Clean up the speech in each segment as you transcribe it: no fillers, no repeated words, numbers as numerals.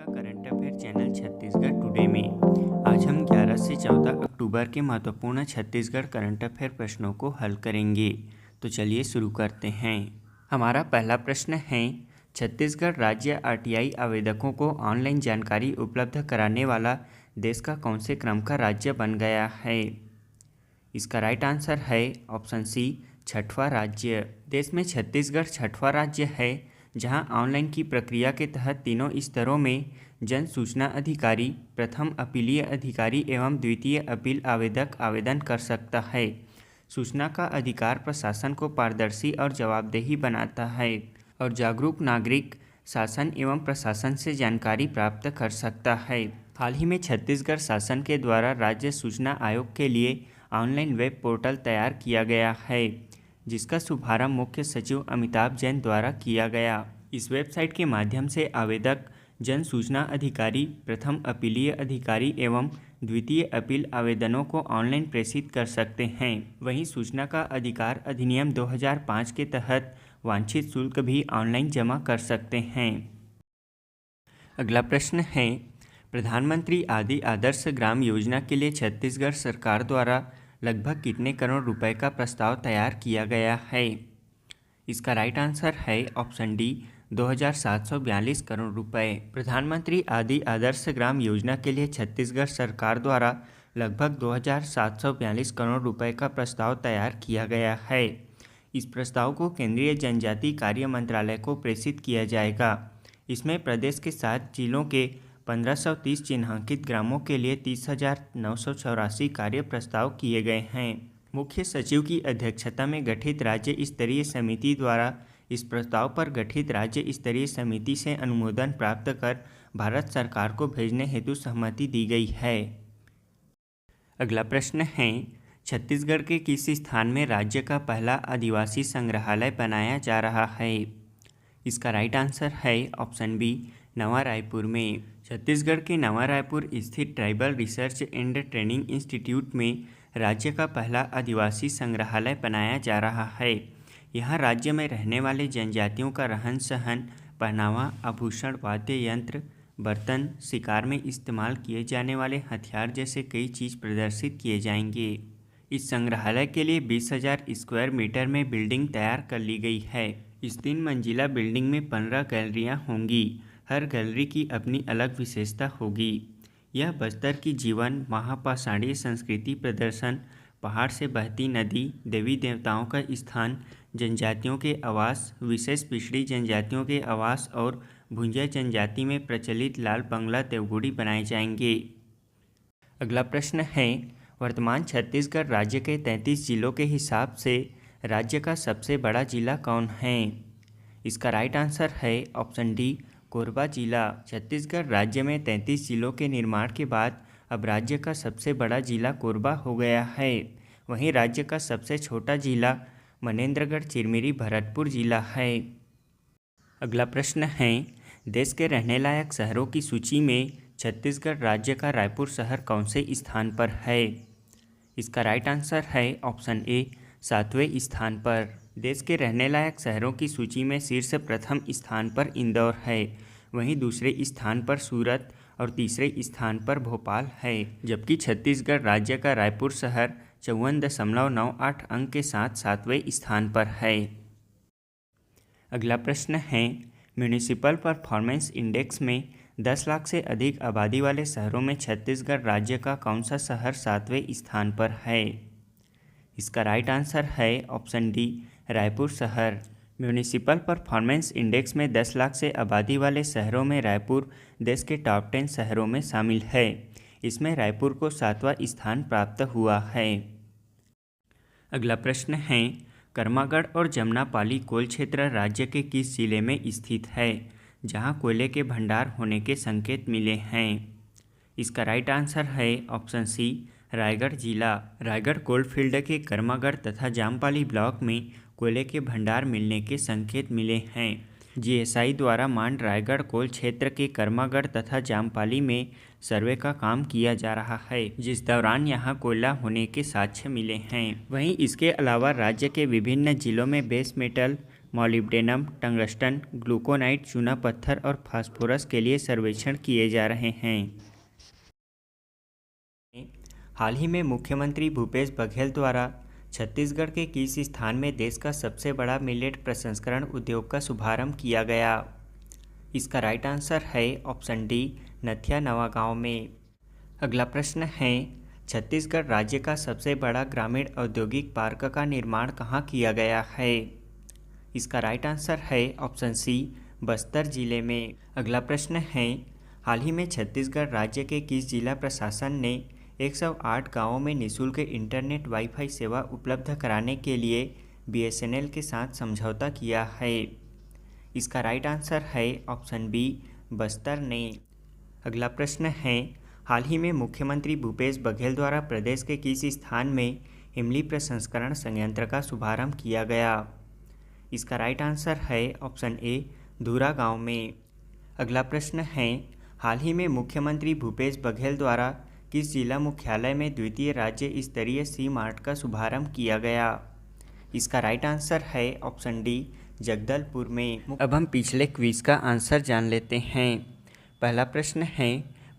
आपका current affair channel Chhattisgarh today में। आज हम 11 से 14 अक्टूबर के महत्वपूर्ण छत्तीसगढ़ करंट अफेयर प्रश्नों को हल करेंगे। तो चलिए शुरू करते हैं। हमारा पहला प्रश्न है, छत्तीसगढ़ राज्य आरटीआई आवेदकों को ऑनलाइन जानकारी उपलब्ध कराने वाला देश का कौन से क्रम का राज्य बन गया है। इसका राइट आंसर है ऑप्शन सी, छठवां राज्य। देश में छत्तीसगढ़ छठवां राज्य है जहां ऑनलाइन की प्रक्रिया के तहत तीनों स्तरों में जन सूचना अधिकारी, प्रथम अपीलीय अधिकारी एवं द्वितीय अपील आवेदक आवेदन कर सकता है। सूचना का अधिकार प्रशासन को पारदर्शी और जवाबदेही बनाता है और जागरूक नागरिक शासन एवं प्रशासन से जानकारी प्राप्त कर सकता है। हाल ही में छत्तीसगढ़ शासन के द्वारा राज्य सूचना आयोग के लिए ऑनलाइन वेब पोर्टल तैयार किया गया है, जिसका शुभारंभ मुख्य सचिव अमिताभ जैन द्वारा किया गया। इस वेबसाइट के माध्यम से आवेदक जन सूचना अधिकारी, प्रथम अपीलीय अधिकारी एवं द्वितीय अपील आवेदनों को ऑनलाइन प्रेषित कर सकते हैं। वहीं सूचना का अधिकार अधिनियम 2005 के तहत वांछित शुल्क भी ऑनलाइन जमा कर सकते हैं। अगला प्रश्न है, प्रधानमंत्री आदि आदर्श ग्राम योजना के लिए छत्तीसगढ़ सरकार द्वारा लगभग कितने करोड़ रुपए का प्रस्ताव तैयार किया गया है। इसका राइट आंसर है ऑप्शन डी, 2742 करोड़ रुपए। प्रधानमंत्री आदि आदर्श ग्राम योजना के लिए छत्तीसगढ़ सरकार द्वारा लगभग 2742 करोड़ रुपए का प्रस्ताव तैयार किया गया है। इस प्रस्ताव को केंद्रीय जनजातीय कार्य मंत्रालय को प्रेषित किया जाएगा। इसमें प्रदेश के 7 जिलों के 1530 चिन्हांकित ग्रामों के लिए 30,984 कार्य प्रस्ताव किए गए हैं। मुख्य सचिव की अध्यक्षता में गठित राज्य स्तरीय समिति द्वारा इस प्रस्ताव पर गठित राज्य स्तरीय समिति से अनुमोदन प्राप्त कर भारत सरकार को भेजने हेतु सहमति दी गई है। अगला प्रश्न है, छत्तीसगढ़ के किस स्थान में राज्य का पहला आदिवासी संग्रहालय बनाया जा रहा है। इसका राइट आंसर है ऑप्शन बी, नवा रायपुर में। छत्तीसगढ़ के नवा रायपुर स्थित tribal research and training institute में राज्य का पहला आदिवासी संग्रहालय बनाया जा रहा है। यहाँ राज्य में रहने वाले जनजातियों का रहन सहन, पहनावा, आभूषण, वाद्य यंत्र, बर्तन, शिकार में इस्तेमाल किए जाने वाले हथियार जैसे कई चीज़ प्रदर्शित किए जाएंगे। इस संग्रहालय के लिए 20,000 स्क्वायर मीटर में बिल्डिंग तैयार कर ली गई है। इस 3 मंजिला बिल्डिंग में 15 गैलरियाँ होंगी। हर गैलरी की अपनी अलग विशेषता होगी। यह बस्तर की जीवन, महापाषाणीय संस्कृति प्रदर्शन, पहाड़ से बहती नदी, देवी देवताओं का स्थान, जनजातियों के आवास, विशेष पिछड़ी जनजातियों के आवास और भुंजिया जनजाति में प्रचलित लाल बंगला देवगुड़ी बनाए जाएंगे। अगला प्रश्न है, वर्तमान छत्तीसगढ़ राज्य के 33 जिलों के हिसाब से राज्य का सबसे बड़ा जिला कौन है। इसका राइट आंसर है ऑप्शन डी, कोरबा जिला। छत्तीसगढ़ राज्य में 33 जिलों के निर्माण के बाद अब राज्य का सबसे बड़ा जिला कोरबा हो गया है। वहीं राज्य का सबसे छोटा जिला मनेन्द्रगढ़ चिरमिरी भरतपुर जिला है। अगला प्रश्न है, देश के रहने लायक शहरों की सूची में छत्तीसगढ़ राज्य का रायपुर शहर कौन से स्थान पर है। इसका राइट आंसर है ऑप्शन ए, 7वें स्थान पर। देश के रहने लायक शहरों की सूची में शीर्ष प्रथम स्थान पर इंदौर है, वहीं दूसरे स्थान पर सूरत और तीसरे स्थान पर भोपाल है। जबकि छत्तीसगढ़ राज्य का रायपुर शहर 54.98 अंक के साथ 7वें स्थान पर है। अगला प्रश्न है, म्यूनिसिपल परफॉर्मेंस इंडेक्स में 10 लाख से अधिक आबादी वाले शहरों में छत्तीसगढ़ राज्य का कौन सा शहर 7वें स्थान पर है। इसका राइट आंसर है ऑप्शन डी, रायपुर शहर। म्यूनिसिपल परफॉर्मेंस इंडेक्स में 10 लाख से आबादी वाले शहरों में रायपुर देश के टॉप 10 शहरों में शामिल है। इसमें रायपुर को 7वां स्थान प्राप्त हुआ है। अगला प्रश्न है, कर्मागढ़ और जमनापाली कोल क्षेत्र राज्य के किस जिले में स्थित है, जहां कोयले के भंडार होने के संकेत मिले हैं। इसका राइट आंसर है ऑप्शन सी, रायगढ़ जिला। रायगढ़ कोलफील्ड के कर्मागढ़ तथा जामपाली ब्लॉक में कोयले के भंडार मिलने के संकेत मिले हैं। जीएसआई द्वारा मांड रायगढ़ कोल क्षेत्र के कर्मागढ़ तथा जामपाली में सर्वे का काम किया जा रहा है, जिस दौरान यहां कोयला होने के साक्ष्य मिले हैं। वहीं इसके अलावा राज्य के विभिन्न जिलों में बेस मेटल, मॉलिब्डेनम, टंगस्टन, ग्लूकोनाइट, चूना पत्थर और फास्फोरस के लिए सर्वेक्षण किए जा रहे हैं। हाल ही में मुख्यमंत्री भूपेश बघेल द्वारा छत्तीसगढ़ के किस स्थान में देश का सबसे बड़ा मिलेट प्रसंस्करण उद्योग का शुभारंभ किया गया? इसका राइट आंसर है ऑप्शन डी, नथिया नवागांव में। अगला प्रश्न है, छत्तीसगढ़ राज्य का सबसे बड़ा ग्रामीण औद्योगिक पार्क का निर्माण कहाँ किया गया है? इसका राइट आंसर है ऑप्शन सी, बस्तर जिले में। अगला प्रश्न है, हाल ही में छत्तीसगढ़ राज्य के किस जिला प्रशासन ने 108 गांवों में निःशुल्क इंटरनेट वाईफाई सेवा उपलब्ध कराने के लिए बीएसएनएल के साथ समझौता किया है? इसका राइट आंसर है ऑप्शन बी, बस्तर ने। अगला प्रश्न है, हाल ही में मुख्यमंत्री भूपेश बघेल द्वारा प्रदेश के किस स्थान में इमली प्रसंस्करण संयंत्र का शुभारंभ किया गया? इसका राइट आंसर है ऑप्शन ए, धूरा गांव में। अगला प्रश्न है, हाल ही में मुख्यमंत्री भूपेश बघेल द्वारा किस जिला मुख्यालय में द्वितीय राज्य स्तरीय सी मार्ट का शुभारंभ किया गया? इसका राइट आंसर है ऑप्शन डी, जगदलपुर में। अब हम पिछले क्विज का आंसर जान लेते हैं। पहला प्रश्न है,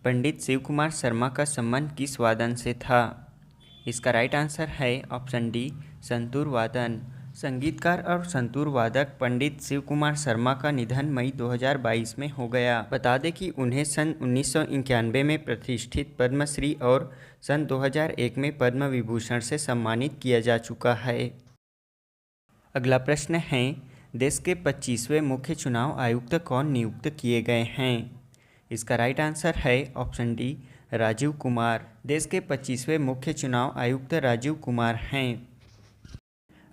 पंडित शिव कुमार शर्मा का संबंध किस वादन से था? इसका राइट आंसर है ऑप्शन डी, संतूर वादन। संगीतकार और संतूर वादक पंडित शिव कुमार शर्मा का निधन मई 2022 में हो गया। बता दें कि उन्हें सन 1991 में प्रतिष्ठित पद्मश्री और सन 2001 में पद्म विभूषण से सम्मानित किया जा चुका है। अगला प्रश्न है, देश के 25वें मुख्य चुनाव आयुक्त कौन नियुक्त किए गए हैं? इसका राइट आंसर है ऑप्शन डी, राजीव कुमार। देश के 25वें मुख्य चुनाव आयुक्त राजीव कुमार हैं।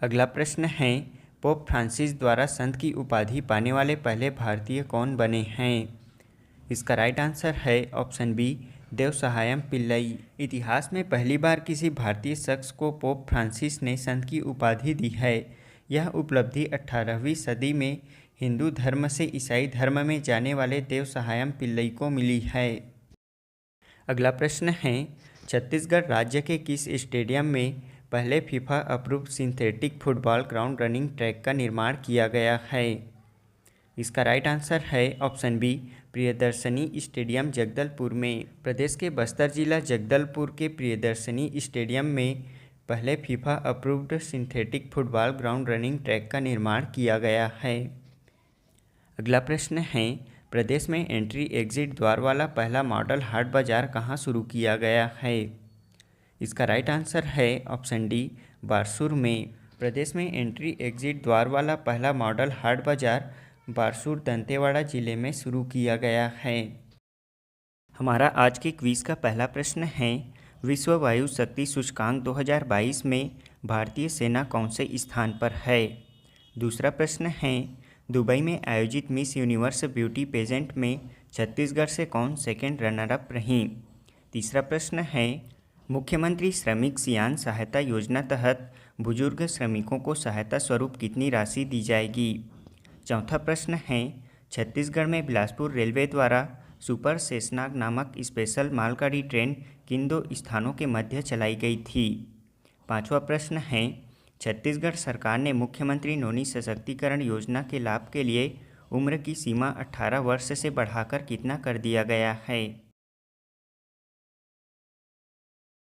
अगला प्रश्न है, पोप फ्रांसिस द्वारा संत की उपाधि पाने वाले पहले भारतीय कौन बने हैं? इसका राइट आंसर है ऑप्शन बी, देवसहायम पिल्लई। इतिहास में पहली बार किसी भारतीय शख्स को पोप फ्रांसिस ने संत की उपाधि दी है। यह उपलब्धि 18वीं सदी में हिंदू धर्म से ईसाई धर्म में जाने वाले देवसहायम पिल्लई को मिली है। अगला प्रश्न है, छत्तीसगढ़ राज्य के किस स्टेडियम में पहले FIFA approved synthetic football ground running track का निर्माण किया गया है? इसका राइट आंसर है option B, Priyadarshini stadium Jagdalpur में। प्रदेश के बस्तर जिला जगदलपुर के प्रियदर्शनी स्टेडियम में पहले FIFA approved synthetic football ground running track का निर्माण किया गया है। अगला प्रश्न है, प्रदेश में एंट्री एग्जिट द्वार वाला पहला मॉडल हाट बाजार कहाँ शुरू किया गया है? इसका राइट आंसर है ऑप्शन डी, बारसूर में। प्रदेश में एंट्री एग्जिट द्वार वाला पहला मॉडल हाट बाजार बारसूर दंतेवाड़ा जिले में शुरू किया गया है। हमारा आज के क्विज का पहला प्रश्न है, विश्व वायु शक्ति सूचकांक 2022 में भारतीय सेना कौन से स्थान पर है? दूसरा प्रश्न है, दुबई में आयोजित मिस यूनिवर्स ब्यूटी पेजेंट में छत्तीसगढ़ से कौन सेकेंड रनर अप रहीं? तीसरा प्रश्न है, मुख्यमंत्री श्रमिक सियान सहायता योजना तहत बुजुर्ग श्रमिकों को सहायता स्वरूप कितनी राशि दी जाएगी? चौथा प्रश्न है, छत्तीसगढ़ में बिलासपुर रेलवे द्वारा सुपर शेषनाग नामक स्पेशल मालगाड़ी ट्रेन किन 2 स्थानों के मध्य चलाई गई थी? पांचवा प्रश्न है, छत्तीसगढ़ सरकार ने मुख्यमंत्री नोनी सशक्तिकरण योजना के लाभ के लिए उम्र की सीमा 18 वर्ष से बढ़ाकर कितना कर दिया गया है?